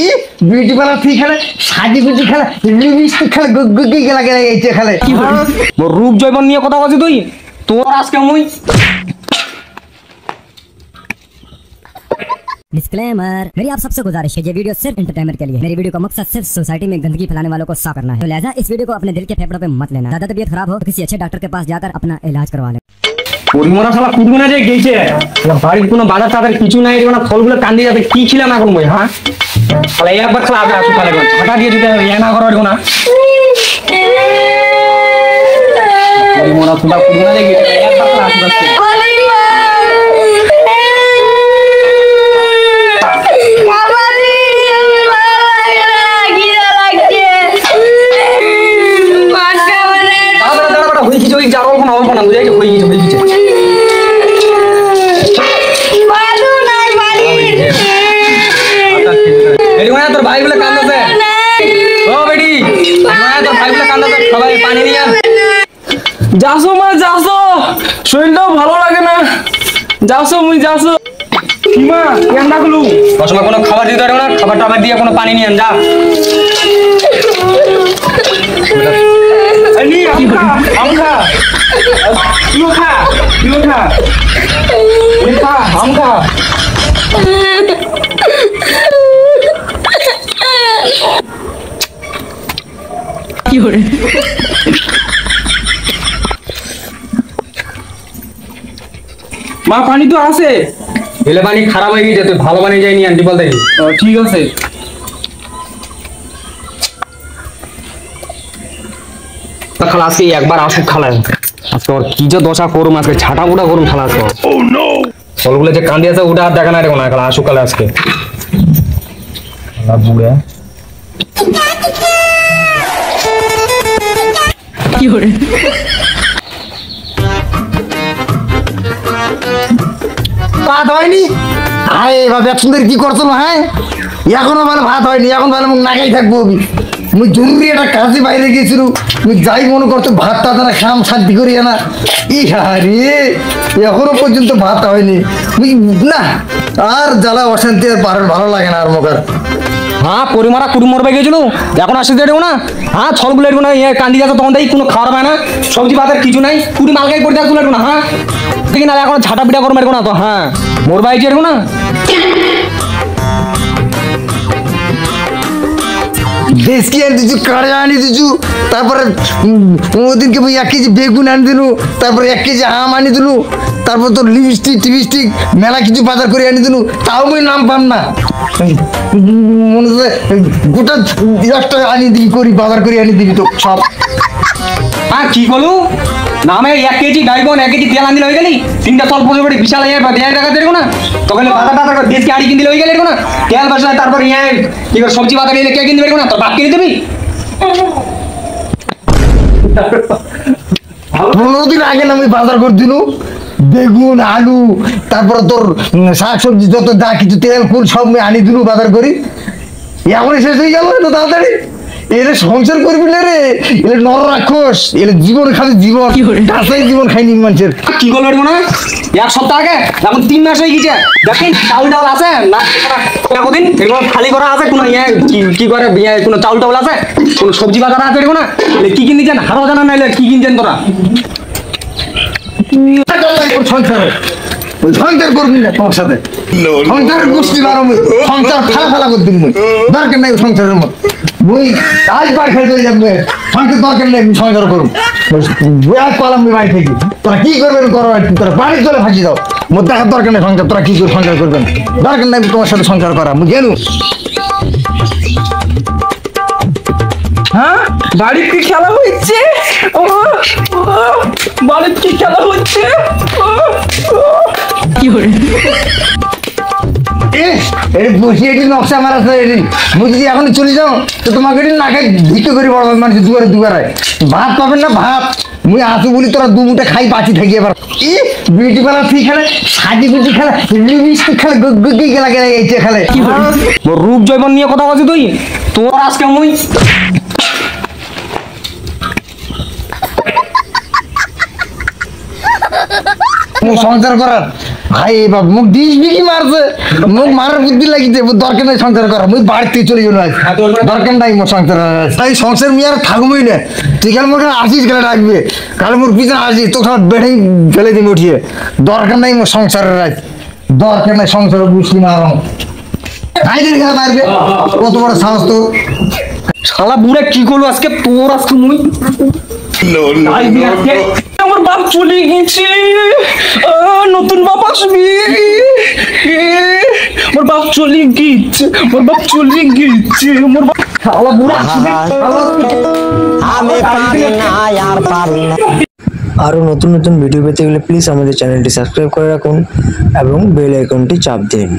ই beauty parlour থেকে খেলে সাজি গুজি খেলে লিপস্টিক খেলে গুগি গেলা গেলা এইটা খেলে মোর রূপ জয়বন নিয়ে কথা বলছিস তুই তোর আজকে মুই डिस्क्लेमर मेरी आप सबसे गुजारिश है ये वीडियो सिर्फ एंटरटेनमेंट के लिए मेरी वीडियो का मकसद सिर्फ सोसाइटी में गंदगी फैलाने वालों को साफ करना है तो लिहाजा इस वीडियो को अपने दिल के फेफड़ों पे मत लेना ज्यादा तबीयत खराब हो तो किसी अच्छे डॉक्टर के पास जाकर अपना इलाज करवा लें পরিমরা শালা কুটুনা যে গেছে বাড়ির কোনো বাজার টাজার কিছু নাই রে না ফলগুলো কান্দি যাবে কি ছিলাম এখন মই হ্যাঁ শালা একবার শালা আবে আসু কালে ছাটা দিয়ে দিতে ইয়া না করো না পরিমরা শালা কুটুনা যে গেছে একবার শালা আসু যাচ্ছে তোর ভাই বলে কান্দাছে ও বেটি তোর ভাই বলে কান্দাছে সবাই পানি নিয়ে যাসো মা যাসো শরীরটাও ভালো লাগে না যাসো মুই যাসো কি মা কেন ডাকলু সময় কোনো খাবার দিতে পারো না খাবার টাবার দিয়ে কোনো পানি নিয়ে যা আনি আমখা লুখা লুখা লুখা আমখা কি হরে মা পানি তো আছে এলে পানি খারাপ হয়ে গেছে তুই ভালো পানি যায়নি আন্টি বল দেখি ঠিক আছে খালা আজকে একবার আসুক খালা আজকে ওর কি যে দশা করুম আজকে ছাটা পুটা করুম খালা আজকে ফলগুলো যে কান্দি আছে ওটা আর দেখা না রে না খালা আসুক খালা আজকে বুড়া কি হরে ভাত হয়নি আরে বাবা সুন্দর কি করছো না হ্যাঁ এখনো বলে ভাত হয়নি এখন বলে মুখ নাগাই থাকবো মুই জরুরি একটা কাজে বাইরে গেছিল মুই যাই মনে করতো ভাত টাত না খাম শান্তি করি না ই হারে এখনো পর্যন্ত ভাত হয়নি মুই না আর জ্বালা অশান্তি আর পারার ভালো লাগে না আর মোকার হ্যাঁ পরিমারা কুড়ি মরবে গেছিল এখন আসতে দেবো না হ্যাঁ ছলগুলো এরকম না কান্দি যাচ্ছে তখন দেখি কোনো খাওয়ার পায় না সবজি বাজার কিছু নাই কুড়ি মালগাই পড়ে যাচ্ছে না হ্যাঁ দেখি না এখন ঝাঁটা পিটা করবো এরকম না তো হ্যাঁ মোর বাইক এরকম না দেশকি আনি দিছু কাড়ে আনি দিছু তারপরে ওদিনকে এক কেজি বেগুন আনি দিলু তারপরে 1 কেজি আম আনি দিলু তারপর তোর লিপস্টিক টিপস্টিক মেলা কিছু বাজার করে আনি দিলু তাও মুই নাম পাম না মনে হচ্ছে গোটা একটা আনি দিবি করি বাজার করে আনি দিবি তো সব হ্যাঁ কি বলু নামে 1 কেজি ডাইবন 1 কেজি তেল আনি হয়ে গেলি 3টা তল পড়ে পড়ে বিশাল দেড় টাকা দেবো না তখন বাজার টাজার দেশকে আড়ি কিনতে হয়ে গেলে না তেল বাজার তারপর কি করে সবজি বাজার নিলে কে কিনতে পারবো না তোর বাপ কিনে দিবি 15 দিন আগে না আমি বাজার করে দিলু বেগুন আলু তারপরে তোর শাক সবজি যত যা কিছু তেল ফুল সব আমি আনি দিলু বাজার করি এখনই শেষ হয়ে গেল তো তাড়াতাড়ি এর সংসার করবি না রে এর নর রাক্ষস এর জীবন খালি জীবন কাঁচাই জীবন খাইনি মানুষের কি করলো না 1 সপ্তাহ আগে এখন 3 মাস হয়ে গেছে দেখেন চাউল ডাল আছে না কতদিন এগুলো খালি করা আছে কোনো কি করে কোনো চাউল টাউল আছে কোনো সবজি বাজার আছে এরকম না কি কিনছেন হারো জানা নাইলে কি কিনছেন তোরা সংসার করবি না তোমার সাথে সংসারের গোষ্ঠী বারো সংসার ফেলা ফেলা করে দিবি দরকার নাই সংসারের মতো মুই আজ বার খেয়ে চলে যাবে সংসার দরকার নেই সংসার করুন কলাম বাড়ি থেকে তোরা কি করবেন করো তোরা বাড়ির চলে ফাঁসি দাও মোর দেখার দরকার নেই সংসার তোরা কি করে সংসার করবেন দরকার নাই তোমার সাথে সংসার করা মুই গেলু হ্যাঁ বাড়ির কি খেলা হচ্ছে বাড়ির কি খেলা হচ্ছে কি হরে নকশা মারা মুই যদি এখন চলে যাও তো তোমাকে না খাই ভিক্ষে করে বড় মানুষ দুয়ারে দুয়ারে ভাত পাবেন না ভাত মুই আসু বলি তোরা দু মুঠে খাই বাঁচি থাকি এবার ই বিউটি পার্লার ফি খেলে সাজি গুজি খেলে লিপস্টিক খেলে গুগি গেলা গেলা এইটা খেলে রূপ জয়বন নিয়ে কথা বলছিস তুই তোর আজকে মুই সংসার করার ভাই এবার মুখ 20 বিঘি মারছে, মুখ মারার বুদ্ধি লাগিতে দরকার নাই সংসার করা, মুই বাড়তে চলে গেল, দরকার নাই মোর সংসার। তাই সংসার মিয়ার থাকবোই না, তুই কাল মোর আসিস গেলে রাখবে, কাল মোর পিছনে আসিস তো সব বেড়ে ফেলে দিবি উঠিয়ে, দরকার নাই মোর সংসারের রাখ, দরকার নাই সংসার বুঝলি না আমার মারবে, কত বড় সাহস তো। শালা বুড়া কি করলো আজকে তোর, আজকে মুই আমার বাপ চলে গেছে, নতুন বাপ আসবি, আমার বাপ চলে গেছে, আমার বাপ চলে গেছে, আমার বাপ শালা বুড়া আরো নতুন নতুন ভিডিও পেতে গেলে প্লিজ আমাদের চ্যানেলটি সাবস্ক্রাইব করে রাখুন এবং বেল আইকনটি চাপ দিন।